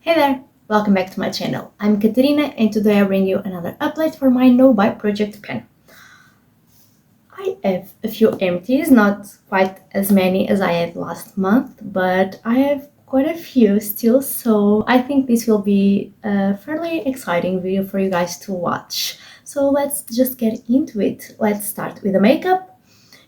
Hey there, welcome back to my channel. I'm Katerina and today I bring you another update for my No Buy project pen. I have a few empties, not quite as many as I had last month, but I have quite a few still, so I think this will be a fairly exciting video for you guys to watch. So let's just get into it. Let's start with the makeup.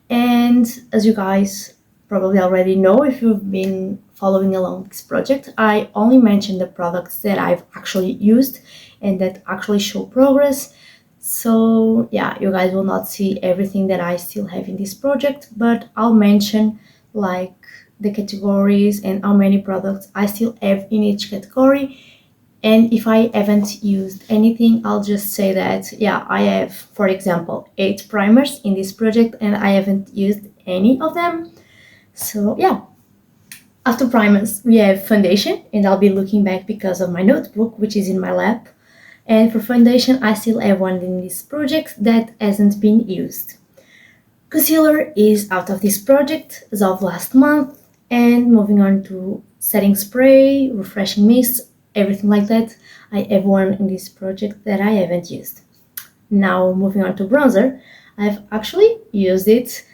And as you guys probably already know, if you've been following along this project, I only mention the products that I've actually used and that actually show progress. So yeah, you guys will not see everything that I still have in this project, but I'll mention like the categories and how many products I still have in each category. And if I haven't used anything, I'll just say that, yeah, I have, for example, 8 primers in this project and I haven't used any of them. So yeah, after primers, we have foundation, and I'll be looking back because of my notebook, which is in my lap. And for foundation, I still have one in this project that hasn't been used. Concealer is out of this project as of last month, and moving on to setting spray, refreshing mist, everything like that. I have one in this project that I haven't used. Now moving on to bronzer, I've actually used it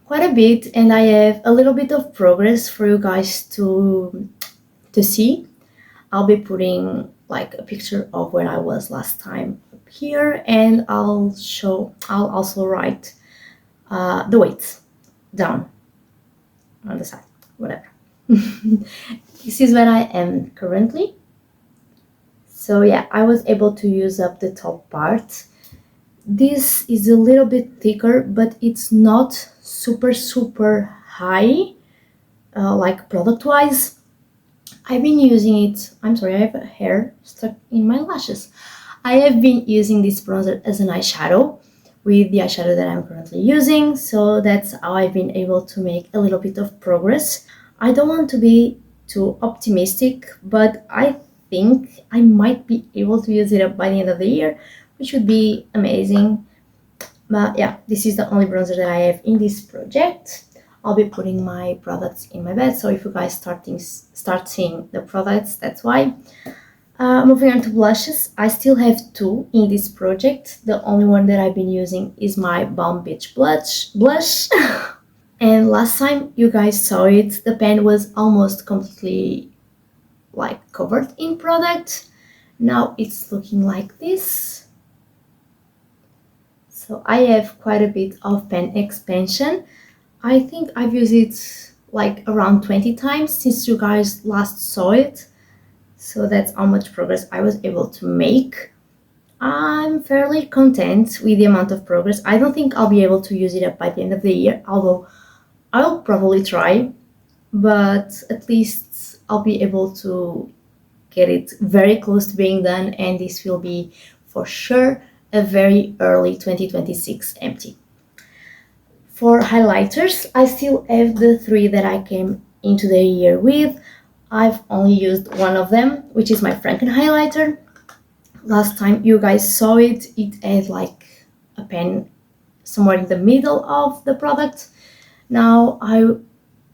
quite a bit and I have a little bit of progress for you guys to see. I'll be putting like a picture of where I was last time up here, and I'll also write the weights down on the side, whatever. This is where I am currently. So yeah, I was able to use up the top part. This is a little bit thicker, but it's not super high, like product wise. I've been using it. I'm sorry, I have a hair stuck in my lashes. I have been using this bronzer as an eyeshadow with the eyeshadow that I'm currently using, so that's how I've been able to make a little bit of progress. I don't want to be too optimistic, but I think I might be able to use it up by the end of the year, which would be amazing. But yeah, this is the only bronzer that I have in this project. I'll be putting my products in my bed, so if you guys start seeing the products, that's why. Moving on to blushes, I still have 2 in this project. The only one that I've been using is my Balm Beach blush. And last time you guys saw it, the pen was almost completely like covered in product. Now it's looking like this. So I have quite a bit of pen expansion. I think I've used it like around 20 times since you guys last saw it. So that's how much progress I was able to make. I'm fairly content with the amount of progress. I don't think I'll be able to use it up by the end of the year, although I'll probably try, but at least I'll be able to get it very close to being done, and this will be for sure a very early 2026 empty. For highlighters, I still have the 3 that I came into the year with. I've only used one of them, which is my Franken highlighter. Last time you guys saw it, it had like a pen somewhere in the middle of the product. Now I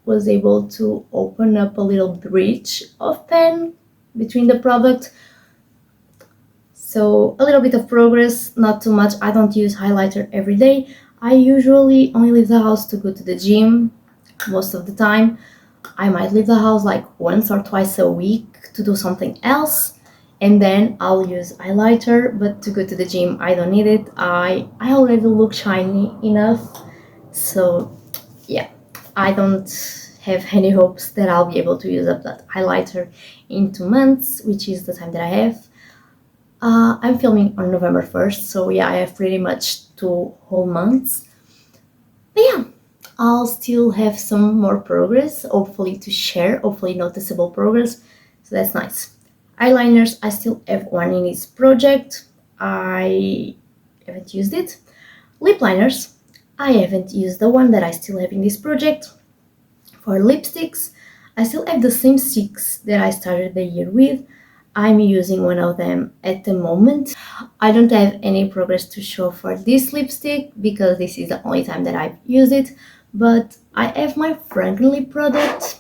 was able to open up a little bridge of pen between the product. So a little bit of progress, not too much. I don't use highlighter every day. I usually only leave the house to go to the gym most of the time. I might leave the house like once or twice a week to do something else, and then I'll use highlighter, but to go to the gym I don't need it. I already look shiny enough, so yeah, I don't have any hopes that I'll be able to use up that highlighter in 2 months, which is the time that I have. I'm filming on November 1st, so yeah, I have pretty much 2 whole months. But yeah, I'll still have some more progress, hopefully to share, hopefully noticeable progress, so that's nice. Eyeliners, I still have one in this project. I haven't used it. Lip liners, I haven't used the one that I still have in this project. For lipsticks, I still have the same 6 that I started the year with. I'm using one of them at the moment. I don't have any progress to show for this lipstick because this is the only time that I've used it, but I have my Franken lip product.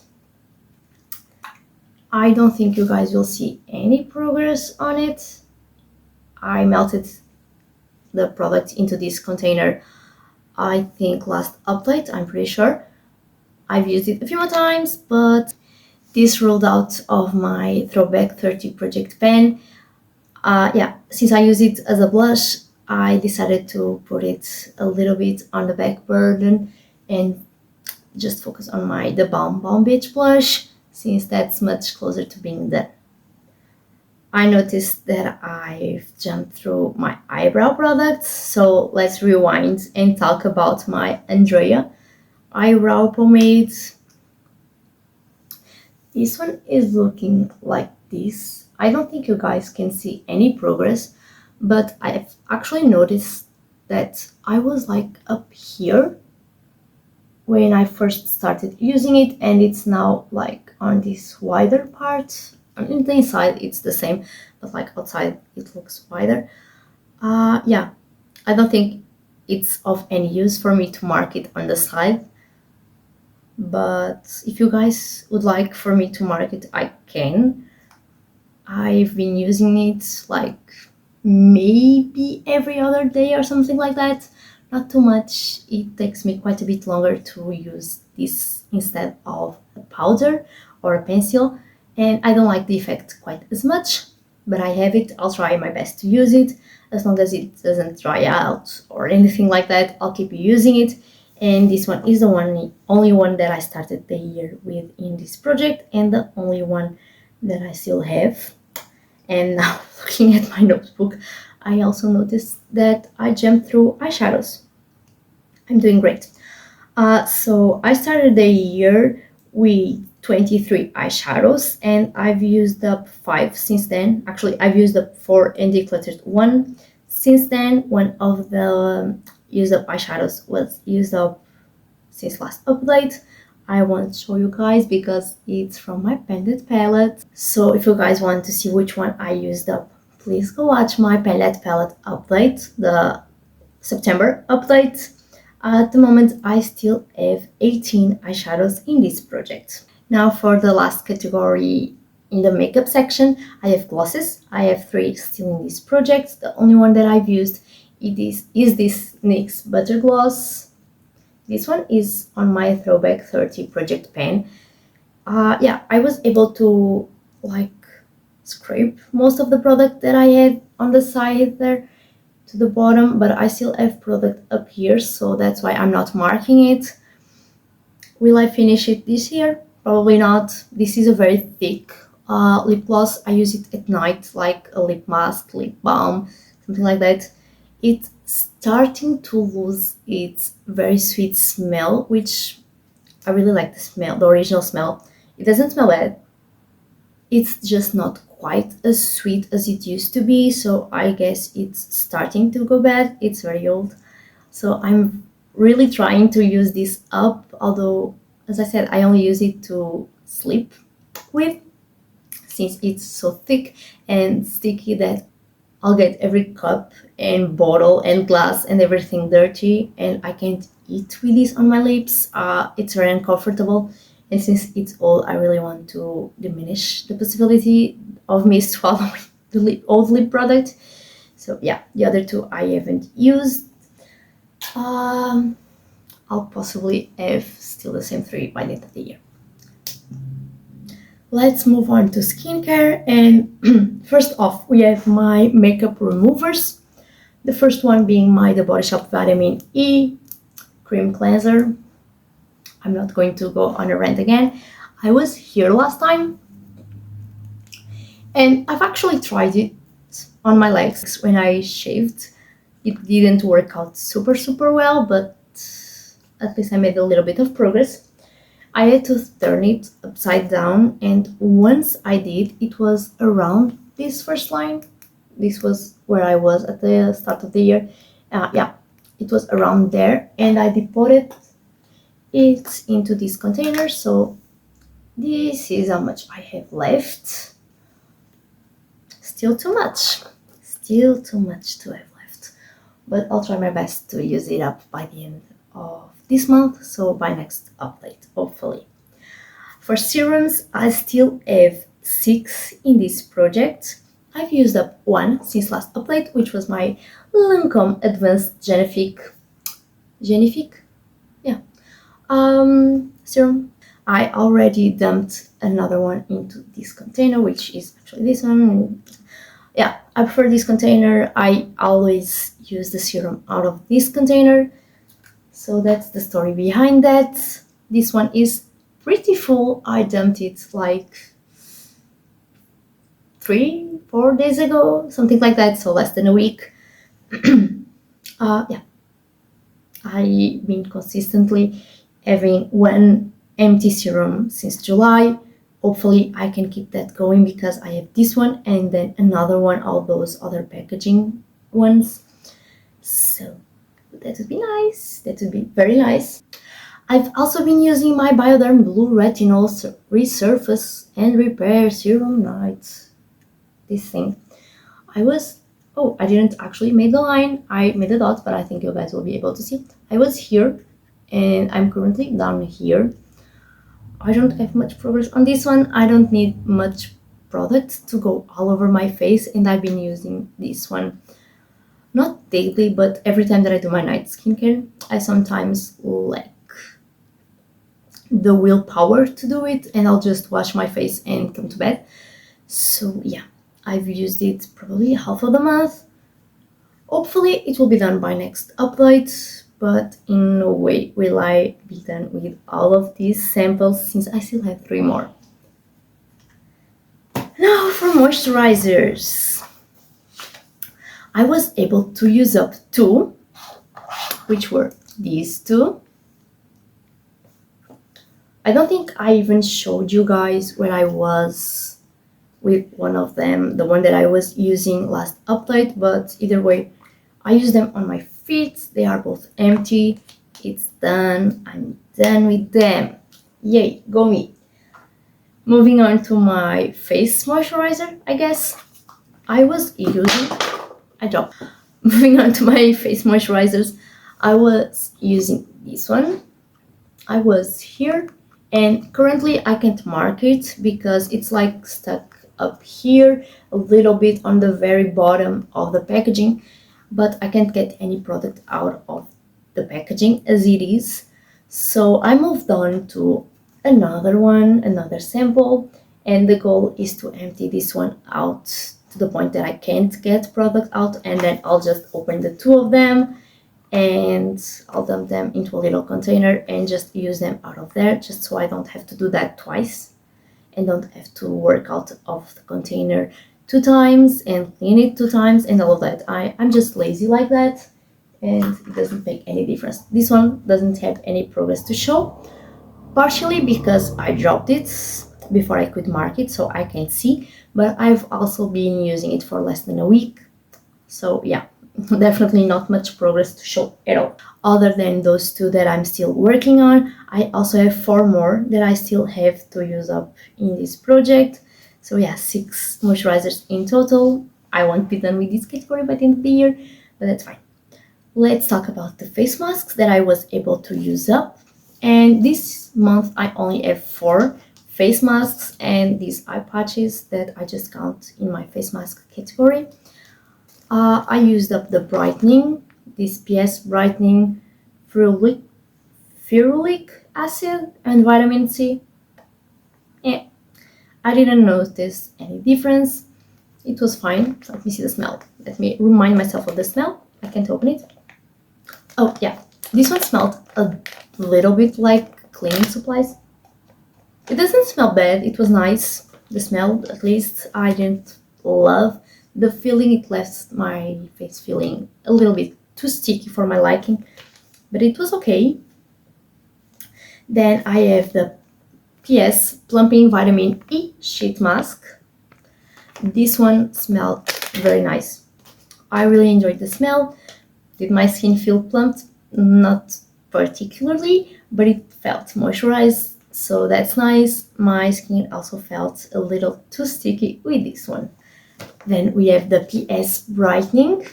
I don't think you guys will see any progress on it. I melted the product into this container, I think last update, I'm pretty sure. I've used it a few more times, but this rolled out of my Throwback 30 project pen. Since I use it as a blush, I decided to put it a little bit on the back burden and just focus on the Balm Beach blush, since that's much closer to being done. I noticed that I've jumped through my eyebrow products, so let's rewind and talk about my Andrea eyebrow pomade. This one is looking like this. I don't think you guys can see any progress, but I've actually noticed that I was like up here when I first started using it, and it's now like on this wider part. On the inside it's the same, but like outside it looks wider. I don't think it's of any use for me to mark it on the side, but if you guys would like for me to mark it, I can. I've been using it like maybe every other day or something like that. Not too much. It takes me quite a bit longer to use this instead of a powder or a pencil, and I don't like the effect quite as much, but I have it. I'll try my best to use it. As long as it doesn't dry out or anything like that, I'll keep using it. And this one is the only one that I started the year with in this project, and the only one that I still have. And now looking at my notebook, I also noticed that I jumped through eyeshadows. I'm doing great. So I started the year with 23 eyeshadows, and I've used up 5 since then. Actually, I've used up 4 and decluttered 1 since then. One of the used up eyeshadows was used up since last update. I won't show you guys because it's from my Palette palette. So if you guys want to see which one I used up, please go watch my Palette palette update, the September update. At the moment, I still have 18 eyeshadows in this project. Now for the last category in the makeup section, I have glosses. I have 3 still in this project. The only one that I've used is this NYX Butter Gloss. This one is on my Throwback 30 project pen. I was able to like scrape most of the product that I had on the side there to the bottom, but I still have product up here, so that's why I'm not marking it. Will I finish it this year? Probably not. This is a very thick lip gloss. I use it at night like a lip mask, lip balm, something like that. It's starting to lose its very sweet smell, which I really like the smell, the original smell. It doesn't smell bad. It's just not quite as sweet as it used to be, so I guess it's starting to go bad. It's very old. So I'm really trying to use this up, although, as I said, I only use it to sleep with, since it's so thick and sticky that I'll get every cup and bottle and glass and everything dirty, and I can't eat with this on my lips. It's very uncomfortable, and since it's old, I really want to diminish the possibility of me swallowing the old lip product. So yeah, the other 2 I haven't used. I'll possibly have still the same 3 by the end of the year. Let's move on to skincare, and first off we have my makeup removers. The first one being my The Body Shop Vitamin E Cream Cleanser. I'm not going to go on a rant again. I was here last time, and I've actually tried it on my legs when I shaved. It didn't work out super well, but at least I made a little bit of progress. I had to turn it upside down, and once I did, it was around this first line. This was where I was at the start of the year. It was around there, and I deposited it into this container. So this is how much I have left. Still too much to have left, but I'll try my best to use it up by the end of this month, so by next update, hopefully. For serums, I still have 6 in this project. I've used up 1 since last update, which was my Lancome Advanced Genifique serum. I already dumped another one into this container, which is actually this one. Yeah, I prefer this container. I always use the serum out of this container. So that's the story behind that. This one is pretty full. I dumped it like 3-4 days ago, something like that, so less than a week. Yeah, I've been consistently having 1 empty serum since July. Hopefully I can keep that going because I have this one and then another one, all those other packaging ones. So that would be nice. That would be very nice. I've also been using my Bioderm Blue Retinol Resurface and Repair Serum Night. This thing. I didn't actually make the line. I made a dot, but I think you guys will be able to see. I was here and I'm currently down here. I don't have much progress on this one. I don't need much product to go all over my face, and I've been using this one not daily, but every time that I do my night skincare. I sometimes lack the willpower to do it, and I'll just wash my face and come to bed. So yeah, I've used it probably half of the month. Hopefully it will be done by next update, but in no way will I be done with all of these samples since I still have 3 more. Now for moisturizers. I was able to use up 2, which were these 2. I don't think I even showed you guys where I was with one of them, the one that I was using last update, but either way, I use them on my feet. They are both empty. It's done. I'm done with them. Yay, go me. Moving on to my face moisturizer, I guess. Moving on to my face moisturizers, I was using this one. I was here, and currently I can't mark it because it's like stuck up here a little bit on the very bottom of the packaging, but I can't get any product out of the packaging as it is. So I moved on to another sample, and the goal is to empty this one out to the point that I can't get product out, and then I'll just open the 2 of them and I'll dump them into a little container and just use them out of there, just so I don't have to do that twice and don't have to work out of the container 2 times and clean it 2 times and all of that. I'm just lazy like that, and it doesn't make any difference. This one doesn't have any progress to show, partially because I dropped it before I could mark it, so I can't see, but I've also been using it for less than a week. So yeah, definitely not much progress to show at all. Other than those 2 that I'm still working on, I also have 4 more that I still have to use up in this project. So yeah, 6 moisturizers in total. I won't be done with this category by the end of the year, but that's fine. Let's talk about the face masks that I was able to use up. And this month I only have 4 face masks and these eye patches that I just count in my face mask category. I used up the brightening, this PS brightening, ferulic acid and vitamin C. Yeah, I didn't notice any difference. It was fine. Let me see the smell. Let me remind myself of the smell. I can't open it. Oh yeah, this one smelled a little bit like cleaning supplies. It doesn't smell bad. It was nice. The smell, at least. I didn't love the feeling. It left my face feeling a little bit too sticky for my liking, but it was okay. Then I have the PS Plumping Vitamin E Sheet Mask. This one smelled very nice. I really enjoyed the smell. Did my skin feel plumped? Not particularly, but it felt moisturized, so that's nice. My skin also felt a little too sticky with this one. Then we have the PS Brightening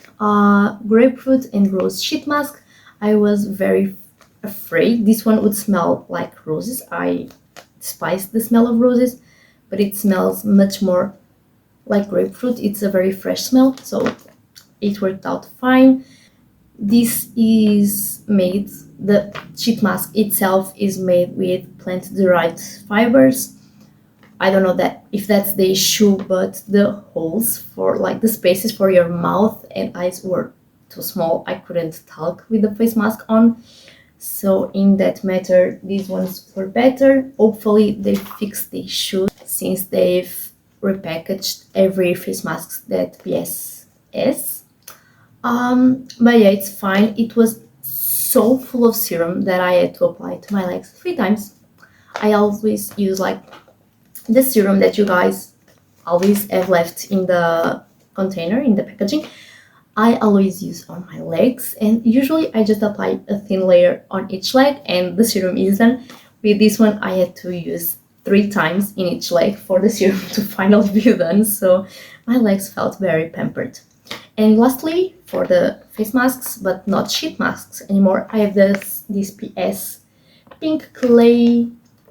Grapefruit and Rose Sheet Mask. I was very afraid this one would smell like roses. I despise the smell of roses, but it smells much more like grapefruit. It's a very fresh smell, so it worked out fine. This is made, the sheet mask itself is made with plant-derived fibers. I don't know that if that's the issue, but the holes for like the spaces for your mouth and eyes were too small. I couldn't talk with the face mask on. So in that matter, these ones were better. Hopefully they fixed the issue since they've repackaged every face mask that PS has. But yeah, it's fine. It was so full of serum that I had to apply it to my legs 3 times. I always use like the serum that you guys always have left in the container, in the packaging. I always use on my legs, and usually I just apply a thin layer on each leg and the serum is done. With this one I had to use 3 times in each leg for the serum to finally be done, so my legs felt very pampered. And lastly, for the face masks, but not sheet masks anymore, I have this PS Pink Clay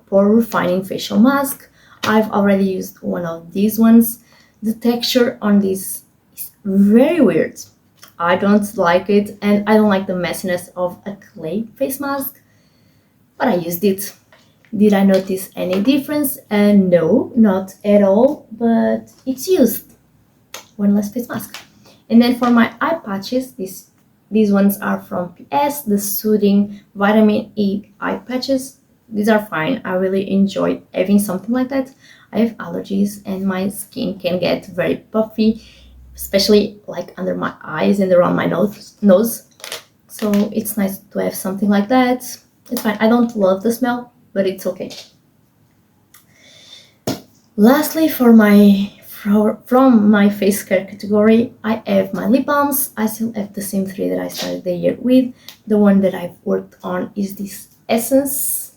Pore Refining Facial Mask. I've already used one of these ones. The texture on this is very weird. I don't like it, and I don't like the messiness of a clay face mask, but I used it. Did I notice any difference? No, not at all, but it's used. One less face mask. And then for my eye patches, these ones are from PS, the Soothing Vitamin E eye patches. These are fine. I really enjoy having something like that. I have allergies and my skin can get very puffy, especially like under my eyes and around my nose. So it's nice to have something like that. It's fine. I don't love the smell, but it's okay. Lastly, from my face care category, I have my lip balms. I still have the same 3 that I started the year with. The one that I've worked on is this Essence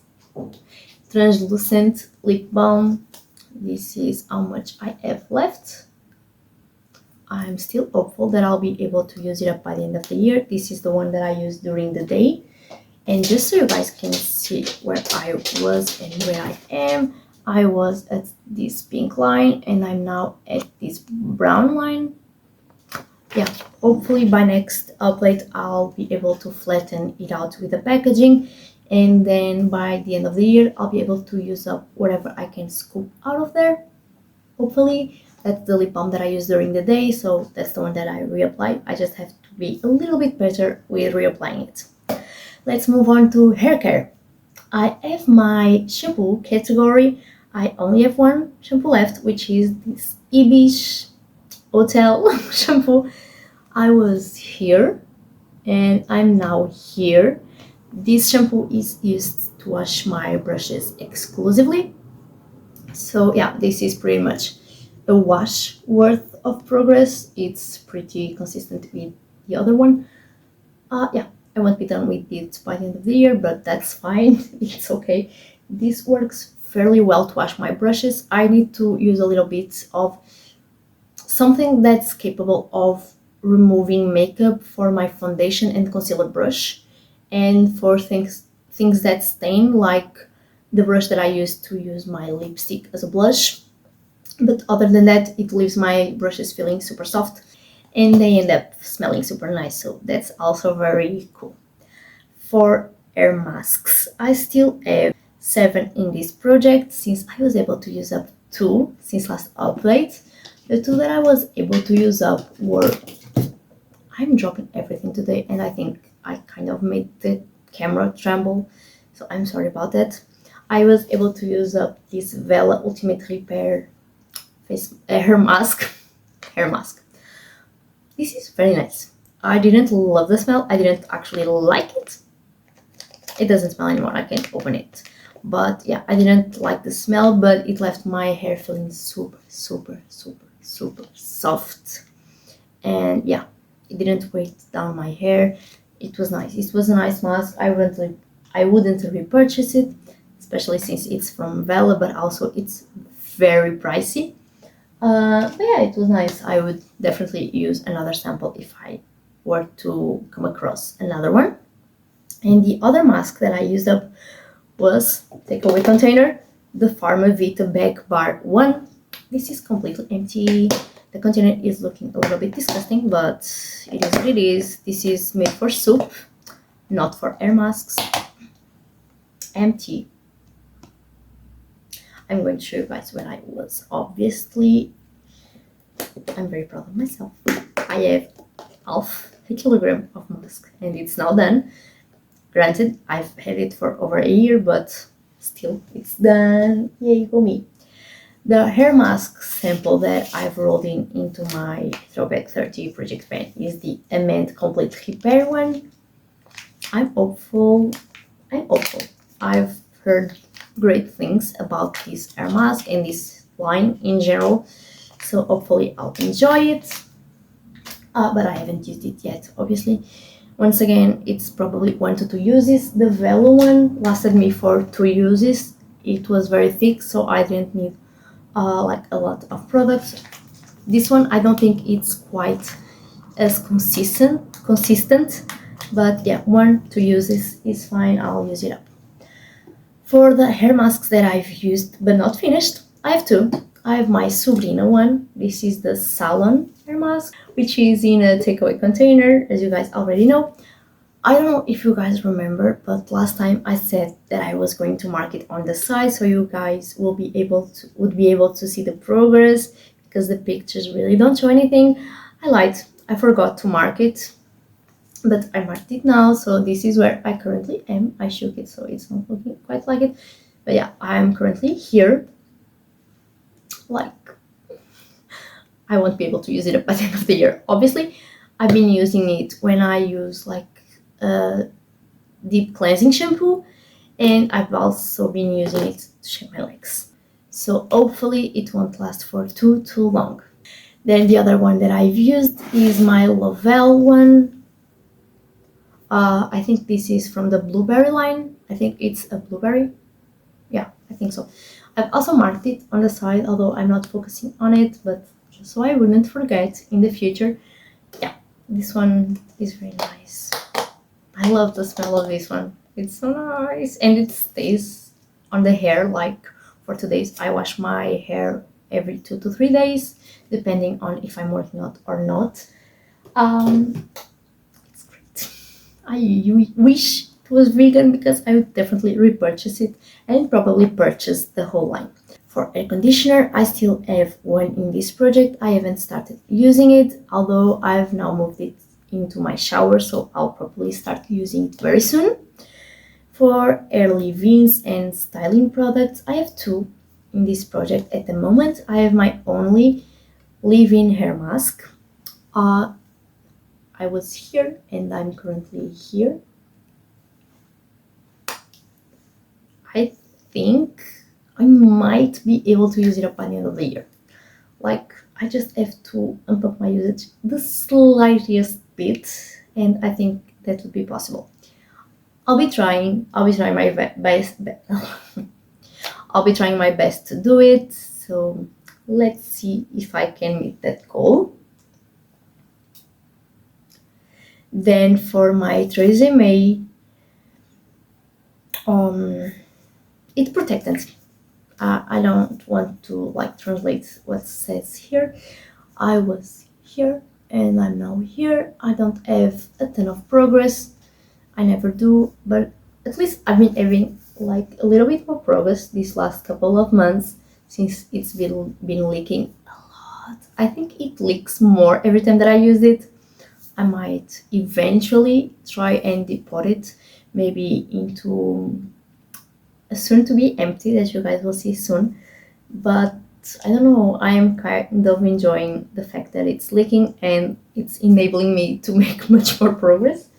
Translucent Lip Balm. This is how much I have left. I'm still hopeful that I'll be able to use it up by the end of the year. This is the one that I use during the day. And just so you guys can see where I was and where I am, I was at this pink line and I'm now at this brown line. Yeah, hopefully by next update I'll be able to flatten it out with the packaging, and then by the end of the year I'll be able to use up whatever I can scoop out of there. Hopefully. That's the lip balm that I use during the day, so that's the one that I reapply. I just have to be a little bit better with reapplying it. Let's move on to hair care. I have my shampoo category. I only have one shampoo left, which is this Ibis Hotel shampoo. I was here and I'm now here. This shampoo is used to wash my brushes exclusively. So yeah, this is pretty much a wash worth of progress. It's pretty consistent with the other one. Yeah, I won't be done with it by the end of the year, but that's fine. It's okay. This works fairly well to wash my brushes. I need to use a little bit of something that's capable of removing makeup for my foundation and concealer brush, and for things that stain, like the brush that I use to use my lipstick as a blush. But other than that, it leaves my brushes feeling super soft and they end up smelling super nice, so that's also very cool. For hair masks, I still have 7 in this project since I was able to use up 2 since last update. The 2 that I was able to use up were... I'm dropping everything today and I think I kind of made the camera tremble, so I'm sorry about that. I was able to use up this Vela Ultimate Repair hair mask. This is very nice. I didn't love the smell. I didn't actually like it. It doesn't smell anymore. I can't open it. But yeah, I didn't like the smell, but it left my hair feeling super, super, super, super soft. And yeah, it didn't weigh down my hair. It was nice. It was a nice mask. I wouldn't repurchase it, especially since it's from Vela, but also it's very pricey. But yeah, it was nice. I would definitely use another sample if I were to come across another one. And the other mask that I used up was takeaway container. the Pharmavita Back Bar 1. This is completely empty. The container is looking a little bit disgusting, but it is what it is. This is made for soup, not for air masks. Empty. I'm going to show you guys when I was. Obviously, I'm very proud of myself. I have half a kilogram of mask and it's now done. Granted, I've had it for over a year, but still, it's done. Yay, go me. The hair mask sample that I've rolled into my Throwback 30 project pen is the Amend Complete Repair one. I'm hopeful. I've heard great things about this hair mask and this line in general, so hopefully I'll enjoy it. But I haven't used it yet, obviously. Once again, it's probably 1 to 2 uses. The Velo one lasted me for 2 uses. It was very thick, so I didn't need like a lot of products. This one, I don't think it's quite as consistent, but yeah, 1 to 2 uses is fine. I'll use it up. For the hair masks that I've used but not finished, I have 2. I have my Subrina one. This is the Salon hair mask, which is in a takeaway container, as you guys already know. I don't know if you guys remember, but last time I said that I was going to mark it on the side so you guys would be able to see the progress, because the pictures really don't show anything. I lied. I forgot to mark it, but I marked it now, so this is where I currently am. I shook it, so it's not looking quite like it. But yeah, I am currently here. Like, I won't be able to use it at the end of the year. Obviously, I've been using it when I use like a deep cleansing shampoo, and I've also been using it to shave my legs. So hopefully it won't last for too long. Then the other one that I've used is my Lovell one. I think this is from the Blueberry line. I think it's a blueberry. Yeah, I think so. I've also marked it on the side, although I'm not focusing on it, but just so I wouldn't forget in the future. Yeah, this one is very nice. I love the smell of this one. It's so nice, and it stays on the hair like for 2 days. I wash my hair every 2 to 3 days, depending on if I'm working out or not. It's great. I wish it was vegan, because I would definitely repurchase it and probably purchase the whole line. For air conditioner, I still have one in this project. I haven't started using it, although I've now moved it into my shower, so I'll probably start using it very soon. For air leave-ins and styling products, I have 2 in this project at the moment. I have my only leave-in hair mask. I was here and I'm currently here. I think I might be able to use it up by the end of the year. Like, I just have to amp up my usage the slightest bit, and I think that would be possible. I'll be trying my best. I'll be trying my best to do it. So let's see if I can meet that goal. Then for my Tresemme, it's protectant. I don't want to like translate what says here. I was here and I'm now here. I don't have a ton of progress. I never do, but at least I've been having like a little bit more progress these last couple of months, since it's been leaking a lot. I think it leaks more every time that I use it. I might eventually try and depot it, maybe into a soon to be empty that you guys will see soon. But I don't know, I am kind of enjoying the fact that it's leaking and it's enabling me to make much more progress.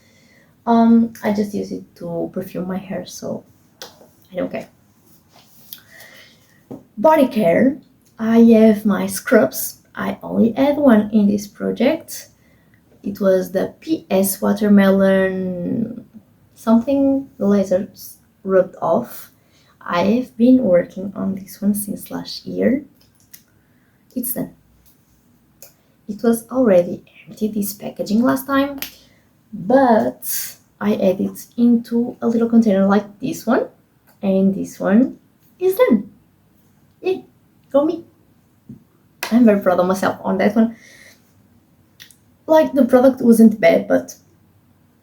I just use it to perfume my hair, so I don't care. Body care, I have my scrubs. I only had one in this project. It was the PS Watermelon something, the lasers rubbed off. I've been working on this one since last year. It's done. It was already empty, this packaging, last time, but I added it into a little container like this one, and this one is done. Go me. I'm very proud of myself on that one. Like, the product wasn't bad, but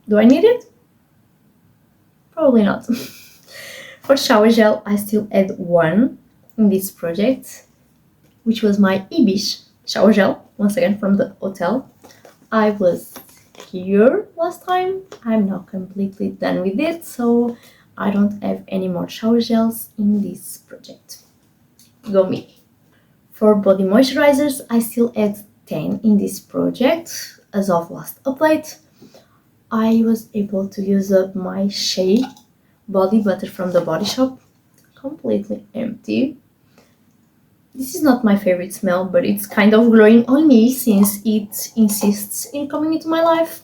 do I need it? Probably not. For shower gel, I still add one in this project, which was my Ibish shower gel, once again from the hotel. I was here last time. I'm now completely done with it, so I don't have any more shower gels in this project. Go me. For body moisturizers, I still add 10 in this project. As of last update, I was able to use up my Shea body butter from the Body Shop, completely empty. This is not my favorite smell, but it's kind of growing on me since it insists in coming into my life.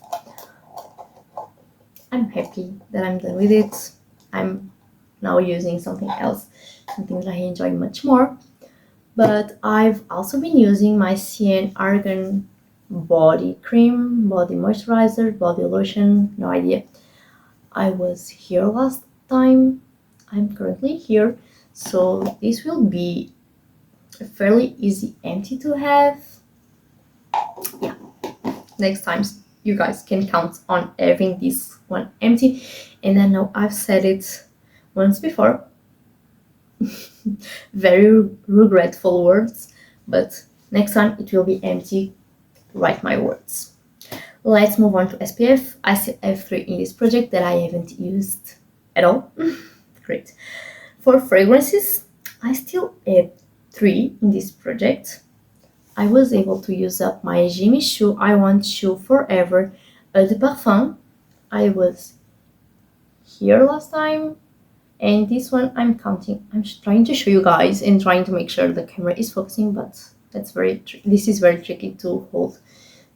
I'm happy that I'm done with it. I'm now using something else, something that I enjoy much more. But I've also been using my CN Argan body cream, body moisturizer, body lotion, no idea. I was here last time. I'm currently here, so this will be a fairly easy empty to have. Yeah, next time you guys can count on having this one empty. And I know I've said it once before. Very regretful words, but next time it will be empty. Write my words. Let's move on to SPF. I still have 3 in this project that I haven't used at all. Great. For fragrances, I still have 3 in this project. I was able to use up my Jimmy Choo I Want Choo Forever Eau de Parfum. I was here last time, and this one I'm counting. I'm trying to show you guys and trying to make sure the camera is focusing, but this is very tricky to hold.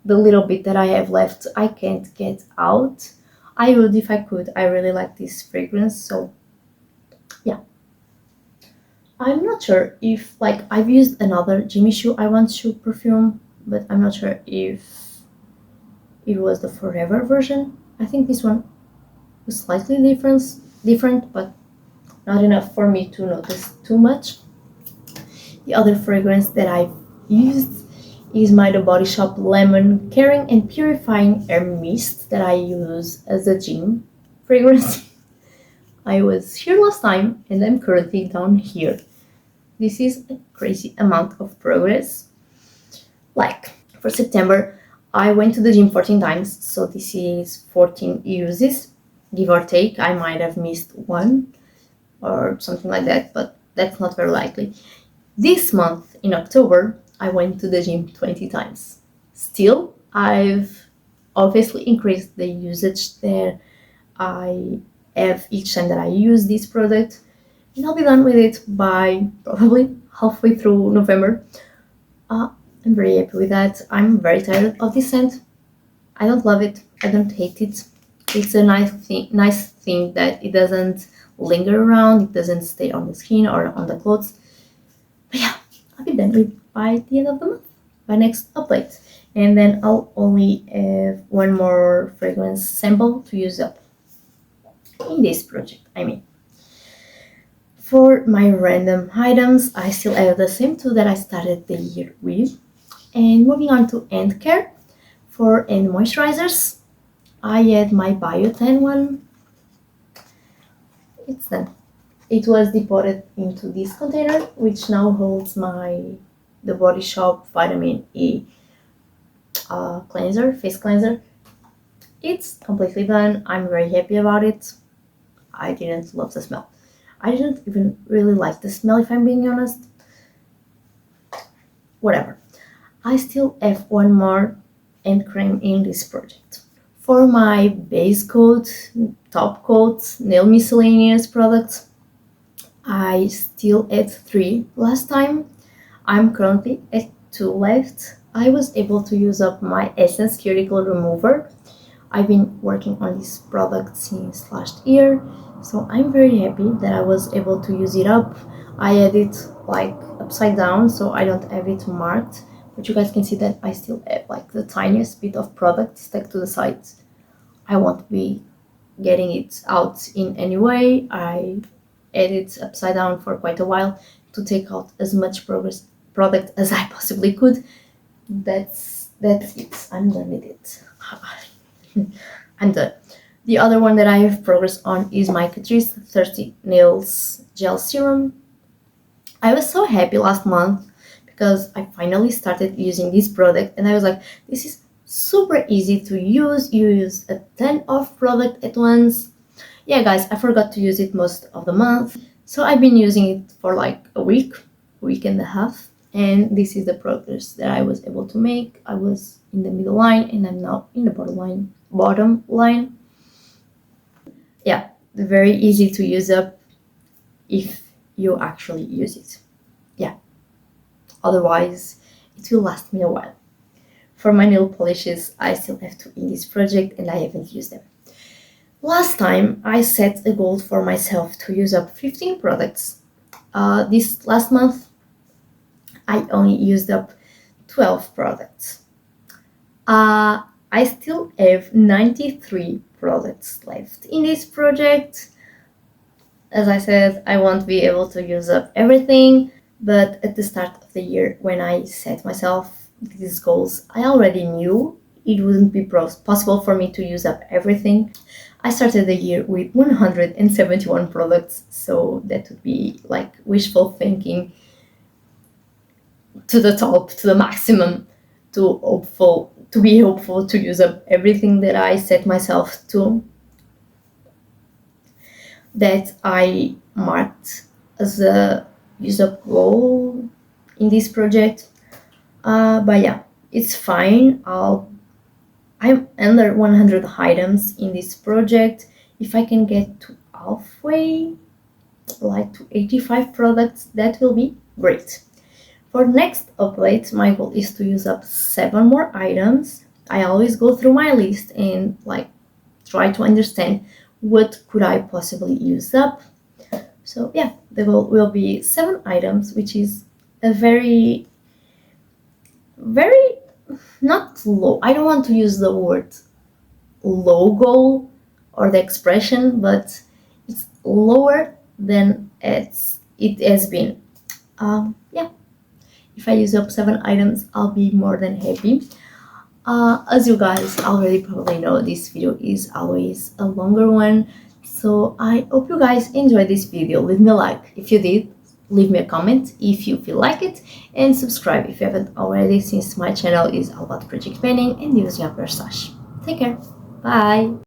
The little bit that I have left, I can't get out. I would if I could. I really like this fragrance, so yeah. I'm not sure if, like, I've used another Jimmy Choo I Want Choo perfume, but I'm not sure if it was the Forever version. I think this one was slightly different, but not enough for me to notice too much. The other fragrance that I've used is my The Body Shop Lemon Caring and Purifying Air Mist that I use as a gym fragrance. I was here last time and I'm currently down here. This is a crazy amount of progress. Like, for September, I went to the gym 14 times, so this is 14 uses, give or take. I might have missed one or something like that, but that's not very likely. This month, in October, I went to the gym 20 times. Still, I've obviously increased the usage that I have each time that I use this product, and I'll be done with it by probably halfway through November. I'm very happy with that. I'm very tired of this scent. I don't love it. I don't hate it. It's a nice thing that it doesn't linger around. It doesn't stay on the skin or on the clothes. But yeah, I'll be done with by the end of the month, by next update. And then I'll only have one more fragrance sample to use up in this project, I mean. For my random items, I still have the same 2 that I started the year with. And moving on to hand care, for hand moisturizers, I had my Biotin one. It's done. It was deposited into this container, which now holds the Body Shop Vitamin E cleanser, face cleanser. It's completely done. I'm very happy about it. I didn't love the smell. I didn't even really like the smell, if I'm being honest. Whatever. I still have one more hand cream in this project. For my base coat, top coat, nail miscellaneous products, I still had 3 last time. I'm currently at 2 left. I was able to use up my Essence Cuticle Remover. I've been working on this product since last year, so I'm very happy that I was able to use it up. I had it like upside down, so I don't have it marked, but you guys can see that I still have like the tiniest bit of product stuck to the sides. I won't be getting it out in any way. I had it upside down for quite a while to take out as much product as I possibly could. That's it. I'm done with it. I'm done. The other one that I have progress on is my Catrice 30 Nails Gel Serum. I was so happy last month because I finally started using this product and I was like, this is super easy to use. You use a ton of product at once. Yeah, guys, I forgot to use it most of the month. So I've been using it for like a week and a half. And this is the progress that I was able to make. I was in the middle line and I'm now in the bottom line. Yeah, very easy to use up if you actually use it. Yeah, otherwise it will last me a while. For my nail polishes, I still have two in this project and I haven't used them. Last time I set a goal for myself to use up 15 products. This last month I only used up 12 products. I still have 93 products left in this project. As I said, I won't be able to use up everything, but at the start of the year, when I set myself these goals, I already knew it wouldn't be possible for me to use up everything. I started the year with 171 products, so that would be like wishful thinking to the top, to the maximum, to be hopeful to use up everything that I set myself to, that I marked as a use up goal in this project. But yeah, it's fine. I'm under 100 items in this project. If I can get to halfway, like to 85 products, that will be great. For next update, my goal is to use up 7 more items. I always go through my list and like try to understand what could I possibly use up. So yeah, the goal will be 7 items, which is a very not low. I don't want to use the word low goal or the expression, but it's lower than it has been. Yeah. If I use up 7 items, I'll be more than happy. As you guys already probably know, this video is always a longer one. So I hope you guys enjoyed this video. Leave me a like if you did. Leave me a comment if you feel like it. And subscribe if you haven't already, since my channel is all about project planning and using up your stash. Take care. Bye.